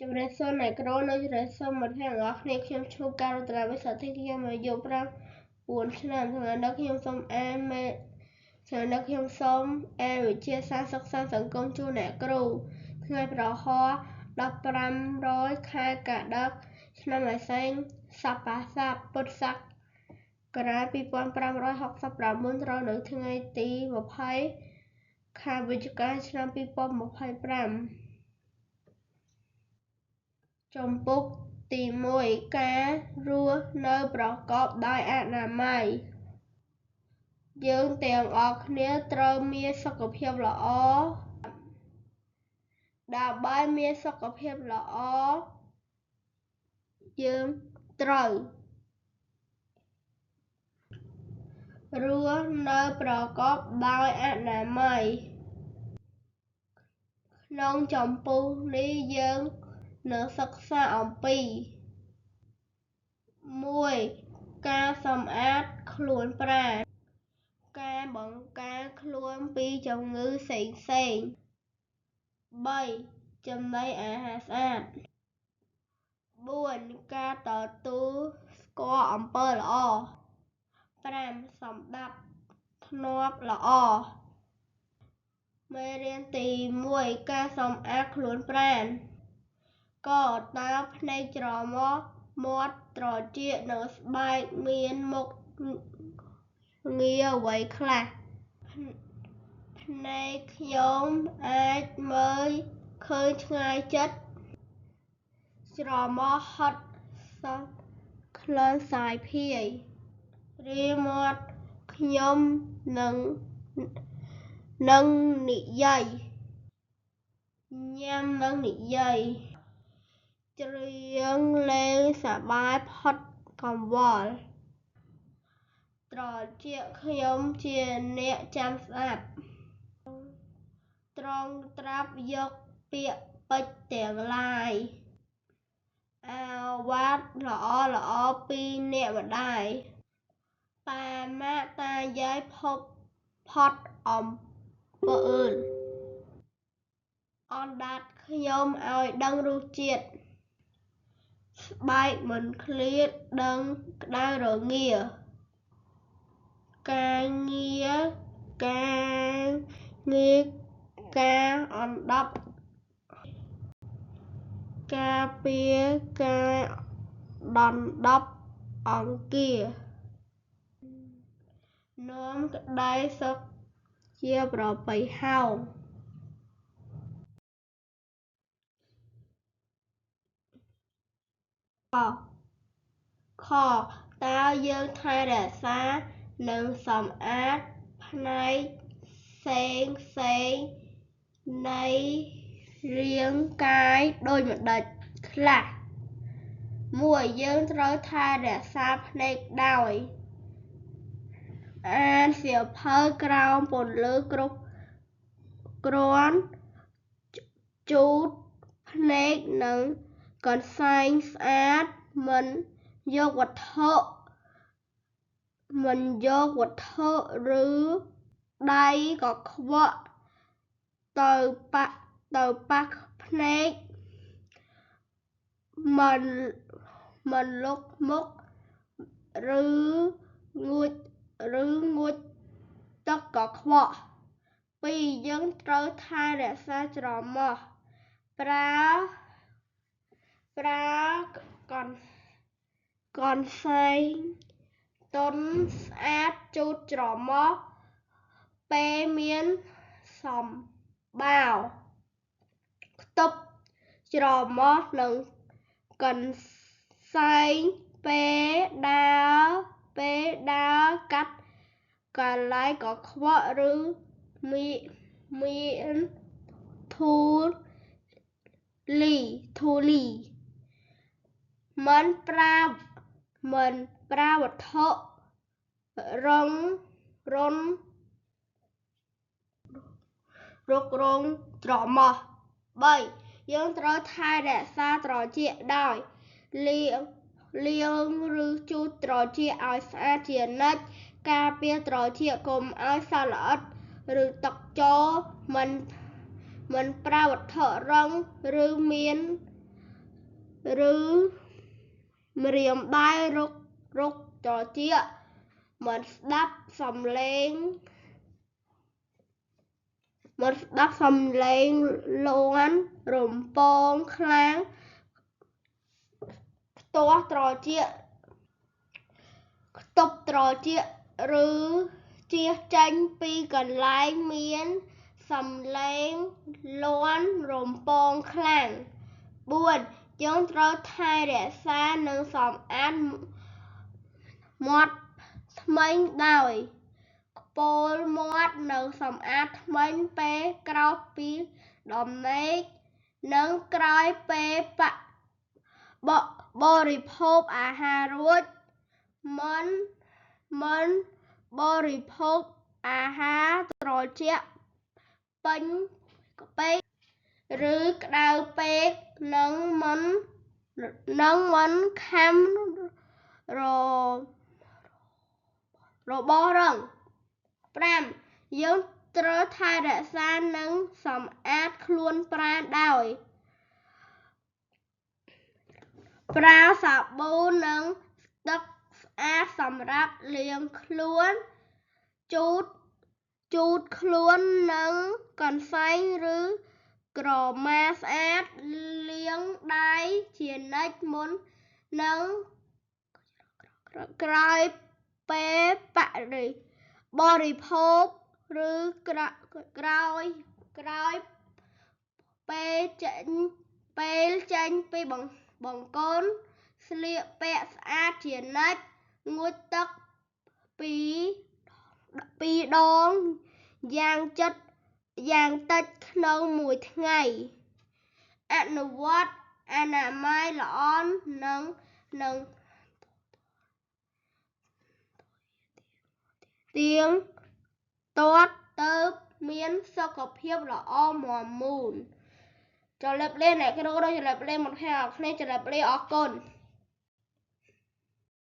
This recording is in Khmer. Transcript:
ជំរាបសួរអ្នកគ្រូនិងជំរាបសួរមិត្តភក្តិទាំងអស់គ្នាខ្ញុំឈ្មោះការរតនាវិសុទ្ធិខ្ញុំអាយុ9ឆ្នាំថ្ងៃនេះខ្ញុំសូមអានវិទ្យាសាស្ត្រសិក្សាសង្គមជូនអ្នកគ្រូថ្ងៃប្រហោះ1500ខែកដកឆ្នាំឥសែងសប្បាស័កពុទ្ធសករាជ2569ត្រូវនៅថ្ងៃទី20ខែវិច្ឆិកាឆ្នាំ2025ជំពូកទី1ការរស់នៅប្រកបដោយអនាម័យយើងទាំងអស់គ្នាត្រូវមានសុខភាពល្អដើម្បីមានសុខភាពល្អយើងត្រូវរស់នៅប្រកបដោយអនាម័យក្នុងជំពូកនេះយើងនឹងសិក្សាអំពី1ការសម្អាតខ្លួនប្រាណការបង្ការខ្លួនពីជំងឺផ្សេងៗ3ចំណីអាហារស្អាត4ការទទួលស្គាល់អំពើល្អ5សណ្ដាប់ធ្នាប់ល្អមេរៀនទី1ការសម្អាតខ្លួនប្រាណកតើភ្នែកច្រមុះមាត់ត្រចៀកនិងស្បែកមានមុខងារអ្វីខ្លះភ្នែកខ្ញុំអាចមើលឃើញឆ្ងាយជិតច្រមុះហិតក្លិនសាយភាយរាងមាត់ខ្ញុំនឹងនិយាយញ៉ាំនឹងនិយាយច្រៀងលេងសប្បាយផុតកង្វល់ត្រចៀកខ្ញុំជាអ្នកចាំស្ដាប់ត្រង់ត្រាប់យកពាក្យពេចន៍ទាំងឡាយអាវ៉ាត់ល្អពីអ្នកម្ដាយប៉ាម៉ាក់តាយាយផុតអំពើអណ្ដាតខ្ញុំឲ្យដឹងរសជាតិស្បែកមិនឃ្លាតដឹងក្តៅរងាការងារការអណ្ដាប់ការពារការដណ្ដប់អង្គារនាំក្តីសុខជាប្រពៃហោងខតើយើងថែរក្សានិងសម្អាតផ្នែកផ្សេងនៃរាងកាយដូចម្តេចខ្លះ1យើងត្រូវថែរក្សាភ្នែកដោយអានសៀវភៅក្រោមពន្លឺគ្រប់គ្រាន់ជូតភ្នែកនឹងកន្សែងស្អាតមិនយកវត្ថុឬដៃកខ្វក់ទៅប៉ះភ្នែកមិនលុកមុខឬងូតទឹកកខ្វក់2យើងត្រូវថែរក្សាច្រមុះប្រើកន្សែងទន់ស្អាតជូតច្រមុះពេលមានសំបោរខ្ទប់ច្រមុះនិងកន្សែងពេលដើរកាត់កន្លែងកខ្វក់ឬមានធូលីមិនប្រើវត្ថុរុករងច្រមុះ3យើងត្រូវថែរក្សាត្រចៀកដោយលាងឬជូតត្រចៀកឲ្យស្អាតជានិច្ចការពារត្រចៀកកុំឲ្យសត្វល្អិតឬទឹកចូលមិនប្រើវត្ថុរឹងឬមាន ឬម្រាមដៃរុកត្រចៀកមិនស្ដាប់សំឡេងលាន់រំពងខ្លាំងខ្ទប់ត្រចៀកឬជៀសចេញពីកន្លែងមានសំឡេងលាន់រំពងខ្លាំង 4. យើងត្រូវថែរក្សានិងសម្អាតមាត់ធ្មេញដោយខ្ពុរមាត់និងសម្អាតធ្មេញពេលក្រោកពីដំណេកនិងក្រោយពេលបរិភោគអាហាររួចមិនបរិភោគអាហារត្រជាក់ពេកឬក្តៅពេកនិងមិនខាំរបស់រឹង 5. យើងត្រូវថែរក្សានិងសម្អាតខ្លួនប្រាណដោយប្រើសាប៊ូនិងទឹកស្អាតសម្រាប់លាងខ្លួនជូតខ្លួននិងកន្សែងឬក្រមាស្អាតលាងដៃជានិច្ចមុននិងក្រោយពេលបរិភោគឬក្រោយពេលចេញពីបង្គន់ ស្លៀកពាក់ស្អាតជានិច្ច ងូតទឹកពីរដងយ៉ាងតិចក្នុងមួយថ្ងៃ អនុវត្តអនាម័យល្អនិងទៀងទាត់ទើបមានសុខភាពល្អមាំមួន ជម្រាបលាអ្នកគ្រូ ជម្រាបលាមិត្តភក្តិអរគុណ